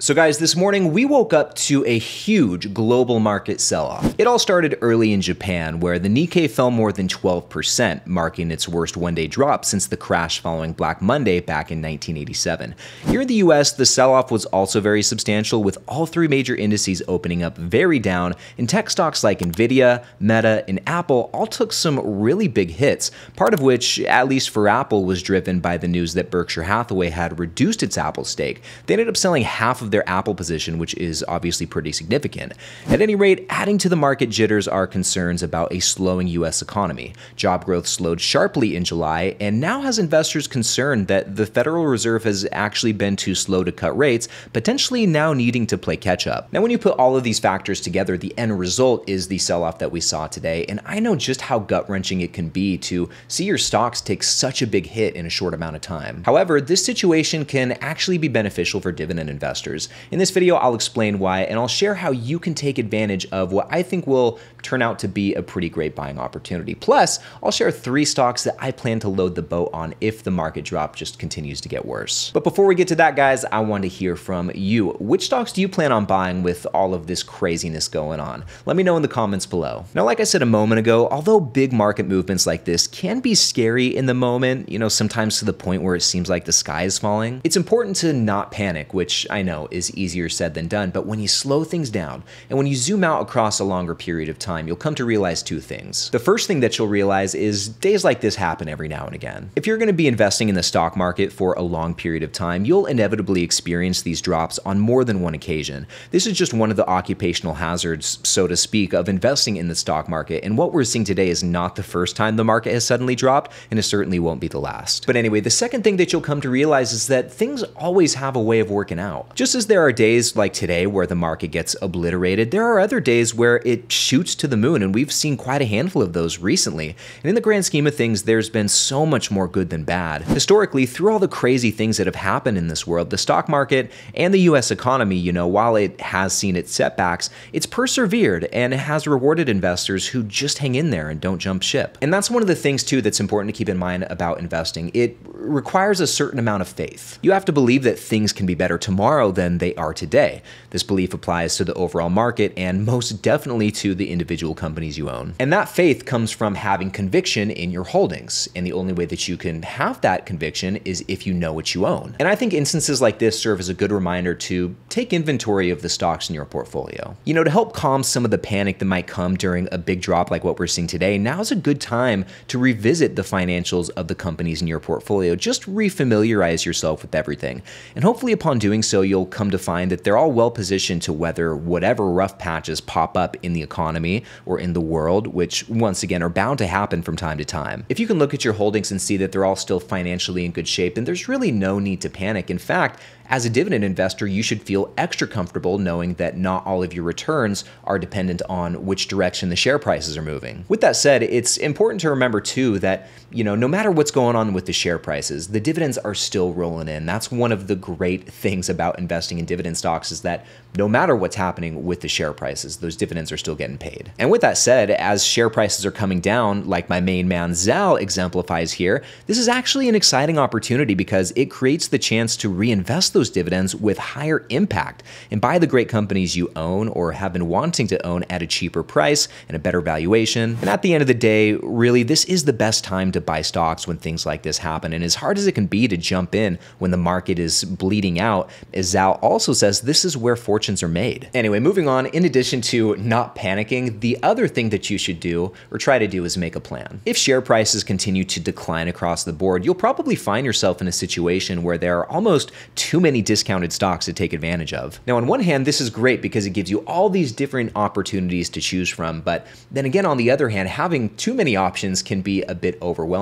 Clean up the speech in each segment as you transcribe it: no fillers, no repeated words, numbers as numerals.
So guys, this morning we woke up to a huge global market sell-off. It all started early in Japan, where the Nikkei fell more than 12%, marking its worst one-day drop since the crash following Black Monday back in 1987. Here in the US, the sell-off was also very substantial, with all three major indices opening up very down, and tech stocks like Nvidia, Meta, and Apple all took some really big hits, part of which, at least for Apple, was driven by the news that Berkshire Hathaway had reduced its Apple stake. They ended up selling half of their Apple position, which is obviously pretty significant. At any rate, adding to the market jitters are concerns about a slowing US economy. Job growth slowed sharply in July, and now has investors concerned that the Federal Reserve has actually been too slow to cut rates, potentially now needing to play catch up. Now, when you put all of these factors together, the end result is the sell-off that we saw today, and I know just how gut-wrenching it can be to see your stocks take such a big hit in a short amount of time. However, this situation can actually be beneficial for dividend investors. In this video, I'll explain why, and I'll share how you can take advantage of what I think will turn out to be a pretty great buying opportunity. Plus, I'll share 3 stocks that I plan to load the boat on if the market drop just continues to get worse. But before we get to that, guys, I want to hear from you. Which stocks do you plan on buying with all of this craziness going on? Let me know in the comments below. Now, like I said a moment ago, although big market movements like this can be scary in the moment, sometimes to the point where it seems like the sky is falling, it's important to not panic, which I know is easier said than done, but when you slow things down and when you zoom out across a longer period of time, you'll come to realize 2 things. The first thing that you'll realize is days like this happen every now and again. If you're going to be investing in the stock market for a long period of time, you'll inevitably experience these drops on more than one occasion. This is just one of the occupational hazards, so to speak, of investing in the stock market, and what we're seeing today is not the first time the market has suddenly dropped, and it certainly won't be the last. But anyway, the second thing that you'll come to realize is that things always have a way of working out. Just as there are days like today where the market gets obliterated, there are other days where it shoots to the moon, and we've seen quite a handful of those recently. And in the grand scheme of things, there's been so much more good than bad. Historically, through all the crazy things that have happened in this world, the stock market and the US economy, while it has seen its setbacks, it's persevered and it has rewarded investors who just hang in there and don't jump ship. And that's one of the things too that's important to keep in mind about investing. It requires a certain amount of faith. You have to believe that things can be better tomorrow than they are today. This belief applies to the overall market and most definitely to the individual companies you own. And that faith comes from having conviction in your holdings. And the only way that you can have that conviction is if you know what you own. And I think instances like this serve as a good reminder to take inventory of the stocks in your portfolio. To help calm some of the panic that might come during a big drop like what we're seeing today, now's a good time to revisit the financials of the companies in your portfolio. Just refamiliarize yourself with everything. And hopefully upon doing so, you'll come to find that they're all well positioned to weather whatever rough patches pop up in the economy or in the world, which once again are bound to happen from time to time. If you can look at your holdings and see that they're all still financially in good shape, then there's really no need to panic. In fact, as a dividend investor, you should feel extra comfortable knowing that not all of your returns are dependent on which direction the share prices are moving. With that said, it's important to remember too that, no matter what's going on with the share prices, the dividends are still rolling in. That's one of the great things about investing in dividend stocks, is that no matter what's happening with the share prices, those dividends are still getting paid. And with that said, as share prices are coming down, like my main man Zal exemplifies here, this is actually an exciting opportunity because it creates the chance to reinvest those dividends with higher impact and buy the great companies you own or have been wanting to own at a cheaper price and a better valuation. And at the end of the day, really, this is the best time to buy stocks when things like this happen. And as hard as it can be to jump in when the market is bleeding out, as Zal also says, this is where fortunes are made. Anyway, moving on, in addition to not panicking, the other thing that you should do or try to do is make a plan. If share prices continue to decline across the board, you'll probably find yourself in a situation where there are almost too many discounted stocks to take advantage of. Now, on one hand, this is great because it gives you all these different opportunities to choose from, but then again, on the other hand, having too many options can be a bit overwhelming,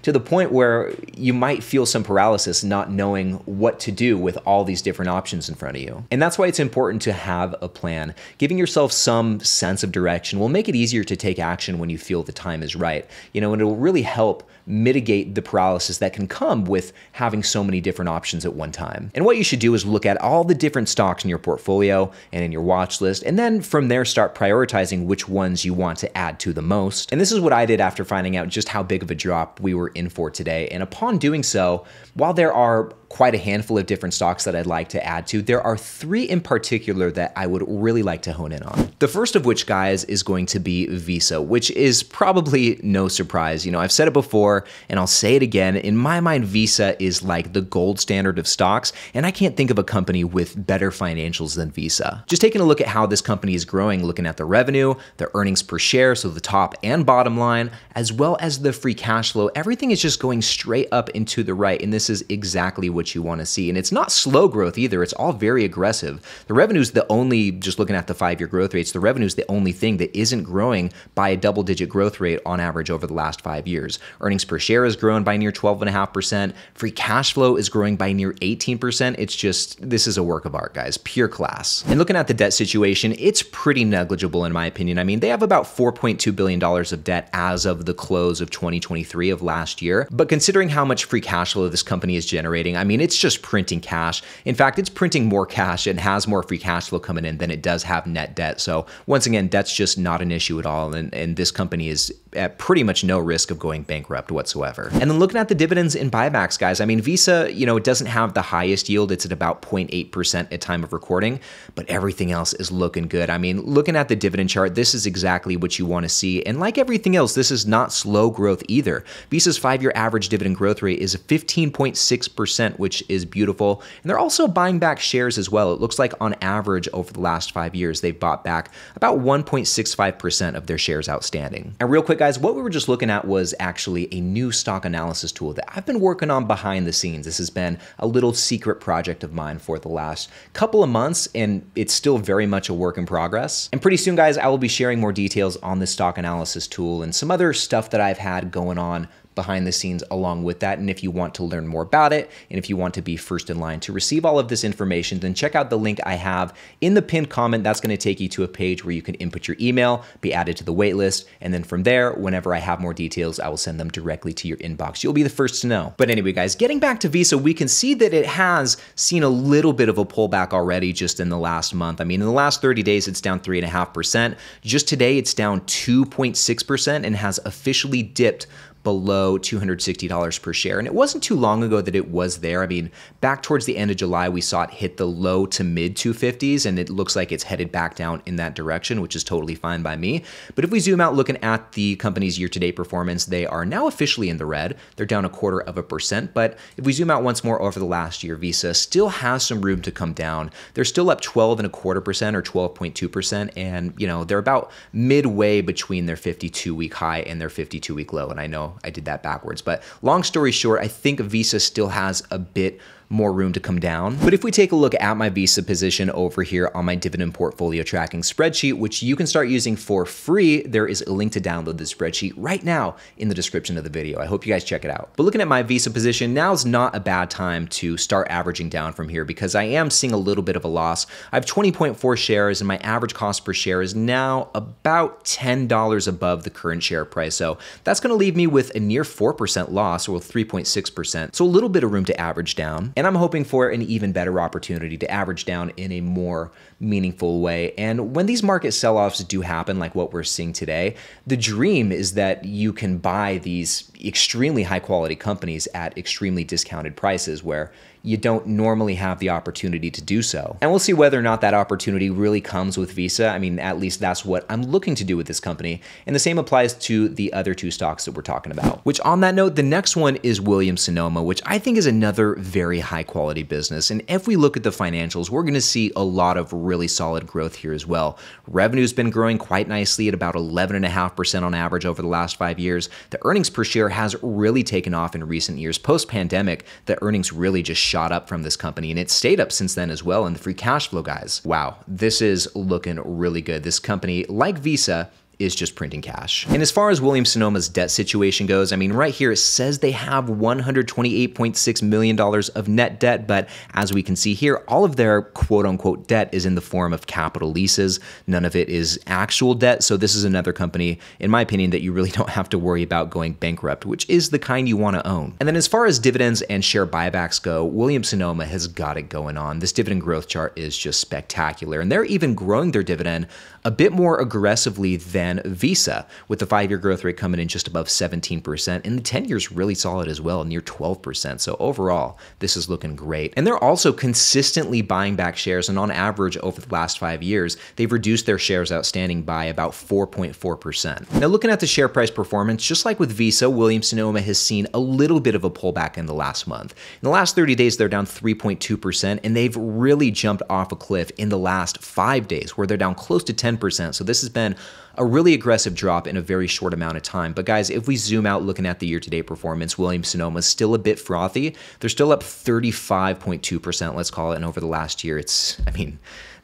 to the point where you might feel some paralysis not knowing what to do with all these different options in front of you. And that's why it's important to have a plan. Giving yourself some sense of direction will make it easier to take action when you feel the time is right, and it will really help mitigate the paralysis that can come with having so many different options at one time. And what you should do is look at all the different stocks in your portfolio and in your watch list, and then from there start prioritizing which ones you want to add to the most. And this is what I did after finding out just how big of a drop we were in for today. And upon doing so, while there are quite a handful of different stocks that I'd like to add to. There are three in particular that I would really like to hone in on. The first of which, guys, is going to be Visa, which is probably no surprise. You know, I've said it before and I'll say it again. In my mind, Visa is like the gold standard of stocks, and I can't think of a company with better financials than Visa. Just taking a look at how this company is growing, looking at the revenue, the earnings per share, so the top and bottom line, as well as the free cash flow, everything is just going straight up and to the right, and this is exactly what you want to see. And it's not slow growth either. It's all very aggressive. The revenue's the only, just looking at the 5-year growth rates, the revenue's the only thing that isn't growing by a double-digit growth rate on average over the last 5 years. Earnings per share has grown by near 12.5%. Free cash flow is growing by near 18%. It's just, this is a work of art, guys, pure class. And looking at the debt situation, it's pretty negligible in my opinion. I mean, they have about $4.2 billion of debt as of the close of 2023 of last year. But considering how much free cash flow this company is generating, I mean, it's just printing cash. In fact, it's printing more cash and has more free cash flow coming in than it does have net debt. So once again, that's just not an issue at all. And this company is at pretty much no risk of going bankrupt whatsoever. And then looking at the dividends and buybacks, guys, I mean, Visa, you know, it doesn't have the highest yield. It's at about 0.8% at time of recording, but everything else is looking good. I mean, looking at the dividend chart, this is exactly what you want to see. And like everything else, this is not slow growth either. Visa's 5-year average dividend growth rate is 15.6%, which is beautiful. And they're also buying back shares as well. It looks like on average over the last 5 years, they've bought back about 1.65% of their shares outstanding. And real quick, guys, what we were just looking at was actually a new stock analysis tool that I've been working on behind the scenes. This has been a little secret project of mine for the last couple of months, and it's still very much a work in progress. And pretty soon, guys, I will be sharing more details on this stock analysis tool and some other stuff that I've had going on behind the scenes along with that. And if you want to learn more about it, and if you want to be first in line to receive all of this information, then check out the link I have in the pinned comment. That's going to take you to a page where you can input your email, be added to the waitlist, and then from there, whenever I have more details, I will send them directly to your inbox. You'll be the first to know. But anyway, guys, getting back to Visa, we can see that it has seen a little bit of a pullback already just in the last month. I mean, in the last 30 days, it's down 3.5%. Just today, it's down 2.6% and has officially dipped below $260 per share. And it wasn't too long ago that it was there. I mean, back towards the end of July, we saw it hit the low to mid 250s, and it looks like it's headed back down in that direction, which is totally fine by me. But if we zoom out looking at the company's year-to-date performance, they are now officially in the red. They're down 0.25%. But if we zoom out once more over the last year, Visa still has some room to come down. They're still up 12.25% or 12.2%. And, you know, they're about midway between their 52-week high and their 52-week low. And I know I did that backwards, but long story short, I think Visa still has a bit more room to come down. But if we take a look at my Visa position over here on my dividend portfolio tracking spreadsheet, which you can start using for free, there is a link to download the spreadsheet right now in the description of the video. I hope you guys check it out. But looking at my Visa position, now's not a bad time to start averaging down from here because I am seeing a little bit of a loss. I have 20.4 shares and my average cost per share is now about $10 above the current share price. So that's going to leave me with a near 4% loss, or 3.6%. So a little bit of room to average down. And I'm hoping for an even better opportunity to average down in a more meaningful way. And when these market sell-offs do happen, like what we're seeing today, the dream is that you can buy these extremely high quality companies at extremely discounted prices where you don't normally have the opportunity to do so. And we'll see whether or not that opportunity really comes with Visa. I mean, at least that's what I'm looking to do with this company. And the same applies to the other two stocks that we're talking about. Which on that note, the next one is Williams-Sonoma, which I think is another very high quality business. And if we look at the financials, we're gonna see a lot of really solid growth here as well. Revenue's been growing quite nicely at about 11.5% on average over the last 5 years. The earnings per share has really taken off in recent years. Post-pandemic, the earnings really just shot up from this company, and it's stayed up since then as well. And the free cash flow, guys, wow, this is looking really good. This company, like Visa, is just printing cash. And as far as Williams-Sonoma's debt situation goes, I mean, right here it says they have $128.6 million of net debt, but as we can see here, all of their quote-unquote debt is in the form of capital leases. None of it is actual debt, so this is another company, in my opinion, that you really don't have to worry about going bankrupt, which is the kind you want to own. And then as far as dividends and share buybacks go, Williams-Sonoma has got it going on. This dividend growth chart is just spectacular, and they're even growing their dividend a bit more aggressively than than Visa, with the 5-year growth rate coming in just above 17%, and the 10 years really solid as well, near 12%. So overall, this is looking great. And they're also consistently buying back shares, and on average over the last 5 years, they've reduced their shares outstanding by about 4.4%. Now, looking at the share price performance, just like with Visa, Williams-Sonoma has seen a little bit of a pullback in the last month. In the last 30 days, they're down 3.2%, and they've really jumped off a cliff in the last 5 days, where they're down close to 10%. So this has been a really aggressive drop in a very short amount of time. But guys, if we zoom out looking at the year-to-date performance, Williams-Sonoma is still a bit frothy. They're still up 35.2%, let's call it, and over the last year,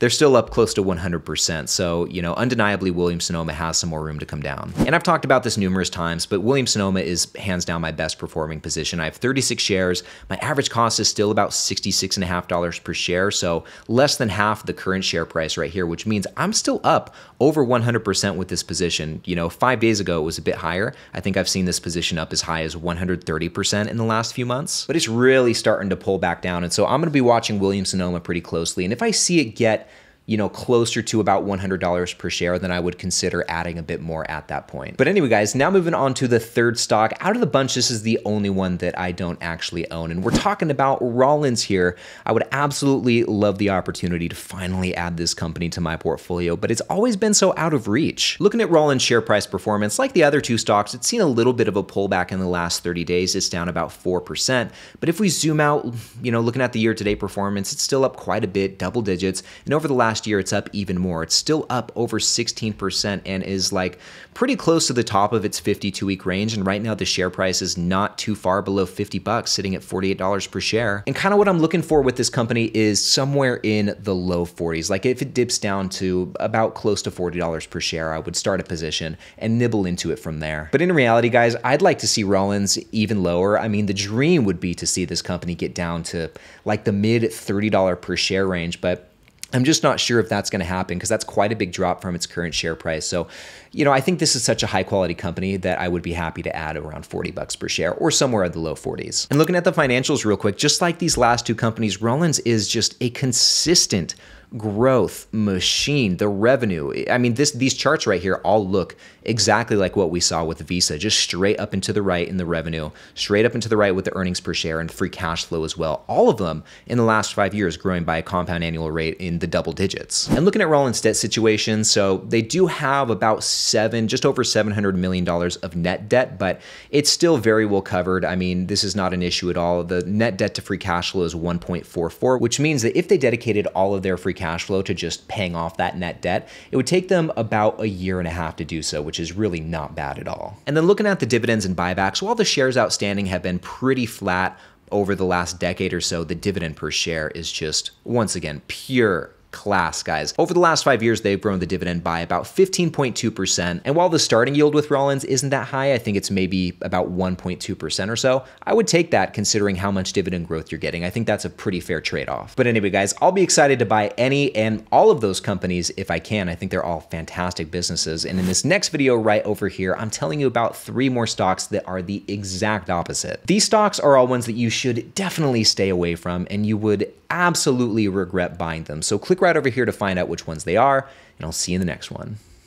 they're still up close to 100%. So, undeniably, Williams-Sonoma has some more room to come down. And I've talked about this numerous times, but Williams-Sonoma is hands down my best performing position. I have 36 shares. My average cost is still about $66.50 per share, so less than half the current share price right here, which means I'm still up over 100% with this position. 5 days ago, it was a bit higher. I think I've seen this position up as high as 130% in the last few months, but it's really starting to pull back down. And so I'm gonna be watching Williams-Sonoma pretty closely. And if I see it get closer to about $100 per share, then I would consider adding a bit more at that point. But anyway, guys, now moving on to the third stock. Out of the bunch, this is the only one that I don't actually own, and we're talking about Rollins here. I would absolutely love the opportunity to finally add this company to my portfolio, but it's always been so out of reach. Looking at Rollins' share price performance, like the other two stocks, it's seen a little bit of a pullback in the last 30 days. It's down about 4%. But if we zoom out, looking at the year-to-date performance, it's still up quite a bit, double digits, and over the last year, it's up even more. It's still up over 16% and is pretty close to the top of its 52-week range. And right now, the share price is not too far below 50 bucks, sitting at $48 per share. And kind of what I'm looking for with this company is somewhere in the low 40s. If it dips down to about close to $40 per share, I would start a position and nibble into it from there. But in reality, guys, I'd like to see Rollins even lower. The dream would be to see this company get down to the mid $30 per share range, but I'm just not sure if that's going to happen because that's quite a big drop from its current share price. So, I think this is such a high quality company that I would be happy to add around 40 bucks per share or somewhere in the low 40s. And looking at the financials real quick, just like these last two companies, Rollins is just a consistent growth machine. The revenue, these charts right here all look exactly like what we saw with Visa, just straight up and to the right in the revenue, straight up and to the right with the earnings per share and free cash flow as well. All of them in the last 5 years growing by a compound annual rate in the double digits. And looking at Rollins' debt situation, so they do have about just over $700 million of net debt, but it's still very well covered. This is not an issue at all. The net debt to free cash flow is 1.44, which means that if they dedicated all of their free cash flow to just paying off that net debt, it would take them about a year and a half to do so, which is really not bad at all. And then looking at the dividends and buybacks, while the shares outstanding have been pretty flat over the last decade or so, the dividend per share is just, once again, pure class, guys. Over the last 5 years, they've grown the dividend by about 15.2%. And while the starting yield with Rollins isn't that high, I think it's maybe about 1.2% or so, I would take that considering how much dividend growth you're getting. I think that's a pretty fair trade-off. But anyway, guys, I'll be excited to buy any and all of those companies if I can. I think they're all fantastic businesses. And in this next video right over here, I'm telling you about 3 more stocks that are the exact opposite. These stocks are all ones that you should definitely stay away from, and you would absolutely regret buying them. So click right over here to find out which ones they are, and I'll see you in the next one.